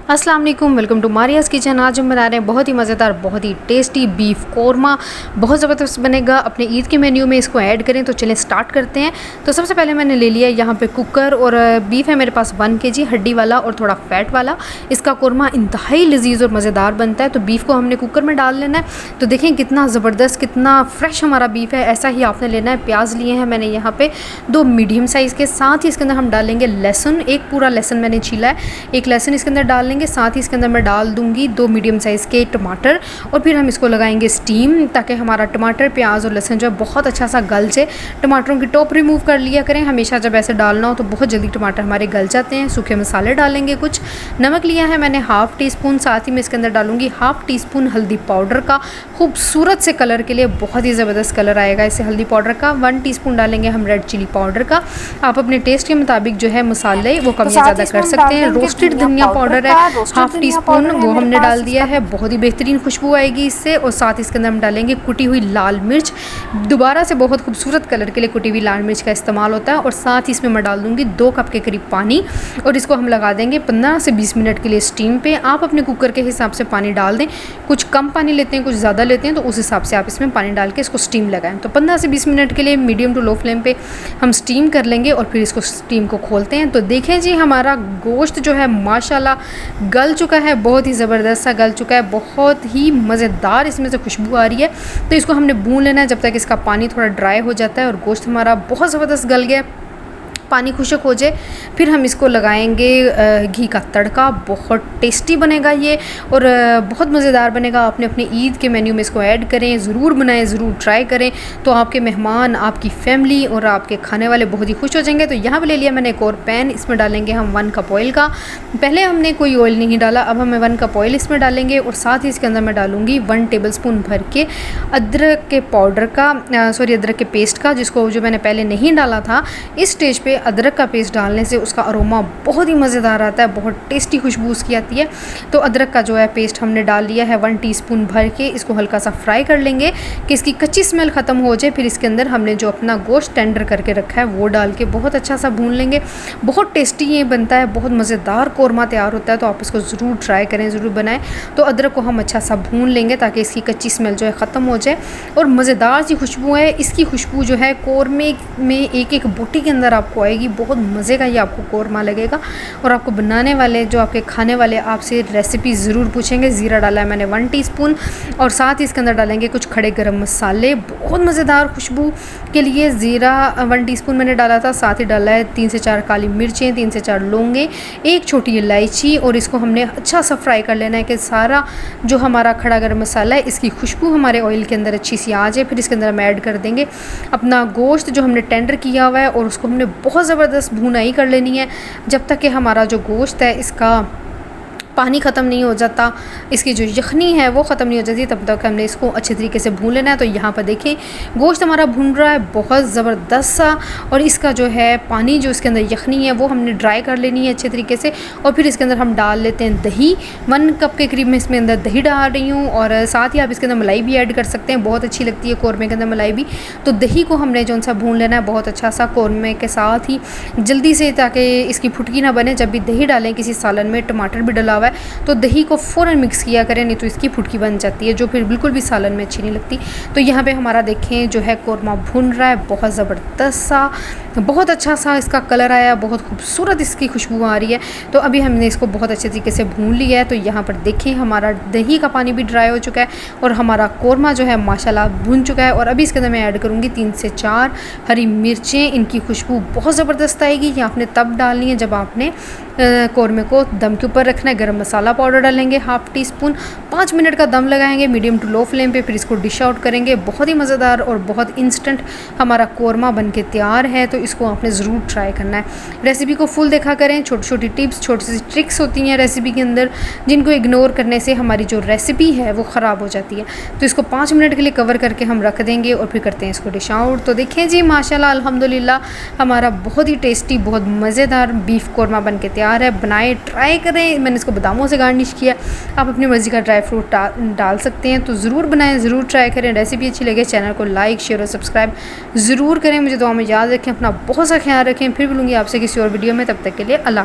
अस्सलाम वालेकुम, welcome to मारियाज़ kitchen. आज हम बना रहे हैं बहुत ही मज़ेदार, बहुत ही टेस्टी बीफ कोरमा। बहुत ज़बरदस्त बनेगा। अपने ईद के मेन्यू में इसको ऐड करें। तो चलें स्टार्ट करते हैं। तो सबसे पहले मैंने ले लिया यहाँ पे कुकर, और बीफ है मेरे पास 1 kg हड्डी वाला और थोड़ा फ़ैट वाला। इसका कोरमा इंतहाई लजीज़ और मज़ेदार बनता है। तो बीफ को हमने कुकर में डाल लेना है। तो देखें कितना ज़बरदस्त, कितना फ्रेश हमारा बीफ है। ऐसा ही आपने लेना है। प्याज लिए हैं मैंने यहाँ पे 2 मीडियम साइज़ के। साथ ही इसके अंदर हम डालेंगे लहसुन, एक पूरा लहसुन मैंने छीला है, एक लहसुन इसके अंदर डाल लेंगे। साथ ही इसके अंदर मैं डाल दूंगी 2 मीडियम साइज़ के टमाटर, और फिर हम इसको लगाएंगे स्टीम, ताकि हमारा टमाटर, प्याज और लहसुन जो है बहुत अच्छा सा गल जाए। टमाटरों की टॉप रिमूव कर लिया करें हमेशा, जब ऐसे डालना हो तो बहुत जल्दी टमाटर हमारे गल जाते हैं। सूखे मसाले डालेंगे कुछ। नमक लिया है मैंने 1/2 टीस्पून। साथ ही मैं इसके अंदर डालूंगी 1/2 टीस्पून हल्दी पाउडर का, खूबसूरत से कलर के लिए, बहुत ही ज़बरदस्त कलर आएगा इससे हल्दी पाउडर का। 1 टीस्पून डालेंगे हम रेड चिली पाउडर का। आप अपने टेस्ट के मुताबिक जो है मसाले वो कम या ज़्यादा कर सकते हैं। रोस्टेड धनिया पाउडर है 1/2 टीस्पून, वो हमने डाल दिया है। बहुत ही बेहतरीन खुशबू आएगी इससे। और साथ इसके अंदर हम डालेंगे कुटी हुई लाल मिर्च। दोबारा से बहुत खूबसूरत कलर के लिए कुटी हुई लाल मिर्च का इस्तेमाल होता है। और साथ ही इसमें मैं डाल दूँगी 2 कप के करीब पानी, और इसको हम लगा देंगे 15 से 20 मिनट के लिए स्टीम पे। आप अपने कुकर के हिसाब से पानी डाल दें। कुछ कम पानी लेते हैं, कुछ ज़्यादा लेते हैं, तो उस हिसाब से आप इसमें पानी डाल के इसको स्टीम लगाएं। तो 15 से 20 मिनट के लिए मीडियम टू लो फ्लेम पे हम स्टीम कर लेंगे, और फिर इसको स्टीम को खोलते हैं। तो देखें जी, हमारा गोश्त जो है माशाल्लाह गल चुका है, बहुत ही ज़बरदस्त सा गल चुका है, बहुत ही मज़ेदार इसमें से खुशबू आ रही है। तो इसको हमने भून लेना है जब तक इसका पानी थोड़ा ड्राई हो जाता है, और गोश्त हमारा बहुत ज़बरदस्त गल गया, पानी खुशक हो जाए। फिर हम इसको लगाएंगे घी का तड़का। बहुत टेस्टी बनेगा ये, और बहुत मज़ेदार बनेगा। आपने अपने ईद के मेन्यू में इसको ऐड करें, ज़रूर बनाएं, ज़रूर ट्राई करें। तो आपके मेहमान, आपकी फैमिली और आपके खाने वाले बहुत ही खुश हो जाएंगे। तो यहाँ पे ले लिया मैंने एक और पैन, इसमें डालेंगे हम 1 कप ऑयल का। पहले हमने कोई ऑयल नहीं डाला, अब हमें 1 कप ऑयल इसमें डालेंगे। और साथ ही इसके अंदर मैं डालूँगी 1 टेबलस्पून भर के अदरक के पाउडर का, अदरक के पेस्ट का, जो मैंने पहले नहीं डाला था। इस स्टेज पे अदरक का पेस्ट डालने से उसका अरोमा बहुत ही मज़ेदार आता है, बहुत टेस्टी खुशबू उसकी आती है। तो अदरक का जो है पेस्ट हमने डाल लिया है 1 टीस्पून भर के। इसको हल्का सा फ्राई कर लेंगे कि इसकी कच्ची स्मेल ख़त्म हो जाए। फिर इसके अंदर हमने जो अपना गोश्त टेंडर करके रखा है वो डाल के बहुत अच्छा सा भून लेंगे। बहुत टेस्टी ये बनता है, बहुत मज़ेदार कोरमा तैयार होता है। तो आप इसको ज़रूर ट्राई करें, ज़रूर बनाएं। तो अदरक को हम अच्छा सा भून लेंगे ताकि इसकी कच्ची स्मेल जो है ख़त्म हो जाए, और मज़ेदार सी खुशबू है। इसकी खुशबू जो है कोरमे में एक एक बोटी के अंदर आपको आएगी। बहुत मज़े का ये आपको कोरमा लगेगा। और आपको बनाने वाले, जो आपके खाने वाले, आपसे रेसिपी ज़रूर पूछेंगे। ज़ीरा डाला है मैंने 1 टीस्पून, और साथ ही इसके अंदर डालेंगे कुछ खड़े गरम मसाले बहुत मज़ेदार खुशबू के लिए। ज़ीरा 1 टीस्पून मैंने डाला था। साथ ही डाला है 3 से 4 काली मिर्चें, 3 से 4 लौंगे, 1 छोटी इलायची। और इसको हमने अच्छा सा फ्राई कर लेना है कि सारा जो हमारा खड़ा गरम मसाला है इसकी खुशबू हमारे ऑयल के अंदर अच्छी सी आ जाए। फिर इसके अंदर हम ऐड कर देंगे अपना गोश्त जो हमने टेंडर किया हुआ है, और उसको हमने बहुत ज़बरदस्त भुनाई कर लेनी है जब तक कि हमारा जो गोश्त है इसका पानी ख़त्म नहीं हो जाता, इसकी जो यखनी है वो ख़त्म नहीं हो जाती, तब तक हमने इसको अच्छे तरीके से भून लेना है। तो यहाँ पर देखें गोश्त हमारा भून रहा है बहुत ज़बरदस्त सा, और इसका जो है पानी, जो इसके अंदर यखनी है वो हमने ड्राई कर लेनी है अच्छे तरीके से। और फिर इसके अंदर हम डाल लेते हैं दही। 1 कप के करीब मैं इसमें अंदर दही डाल रही हूँ, और साथ ही आप इसके अंदर मलाई भी ऐड कर सकते हैं, बहुत अच्छी लगती है कोरमे के अंदर मलाई भी। तो दही को हमने जो सा भून लेना है बहुत अच्छा सा कोरमे के साथ ही जल्दी से, ताकि इसकी फुटकी ना बने। जब भी दही डालें किसी सालन में, टमाटर भी डला हुआ है, तो दही को फ़ौरन मिक्स किया करें, नहीं तो इसकी फुटकी बन जाती है, जो फिर बिल्कुल भी सालन में अच्छी नहीं लगती। तो यहाँ पे हमारा देखें जो है कोरमा भुन रहा है बहुत ज़बरदस्त सा, बहुत अच्छा सा इसका कलर आया, बहुत खूबसूरत इसकी खुशबू आ रही है। तो अभी हमने इसको बहुत अच्छे तरीके से भून लिया है। तो यहाँ पर देखें हमारा दही का पानी भी ड्राई हो चुका है, और हमारा कोरमा जो है माशाल्लाह भुन चुका है। और अभी इसके अंदर मैं ऐड करूँगी 3 से 4 हरी मिर्चें। इनकी खुशबू बहुत ज़बरदस्त आएगी। ये आपने तब डालनी है जब आपने कोरमे को दम के ऊपर रखना है। गरम मसाला पाउडर डालेंगे 1/2 टीस्पून। 5 मिनट का दम लगाएंगे मीडियम टू लो फ्लेम पे, फिर इसको डिश आउट करेंगे। बहुत ही मज़ेदार और बहुत इंस्टेंट हमारा कोरमा बन के तैयार है। तो इसको आपने ज़रूर ट्राई करना है। रेसिपी को फुल देखा करें, छोटी छोटी टिप्स, छोटी सी ट्रिक्स होती हैं रेसिपी के अंदर, जिनको इग्नोर करने से हमारी जो रेसिपी है वो ख़राब हो जाती है। तो इसको 5 मिनट के लिए कवर करके हम रख देंगे, और फिर करते हैं इसको डिश आउट। तो देखें जी माशाल्लाह अल्हम्दुलिल्लाह हमारा बहुत ही टेस्टी, बहुत मज़ेदार बीफ कोरमा बन के तैयार है। बनाए, ट्राई करें। मैंने इसको बादामों से गार्निश किया, आप अपनी मर्ज़ी का ड्राई फ्रूट डाल सकते हैं। तो ज़रूर बनाएं, ज़रूर ट्राई करें। रेसिपी अच्छी लगे चैनल को लाइक, शेयर और सब्सक्राइब ज़रूर करें। मुझे दुआ में याद रखें, अपना बहुत सा ख्याल रखें। फिर मिलूँगी आपसे किसी और वीडियो में, तब तक के लिए अल्लाह हाफ़िज़।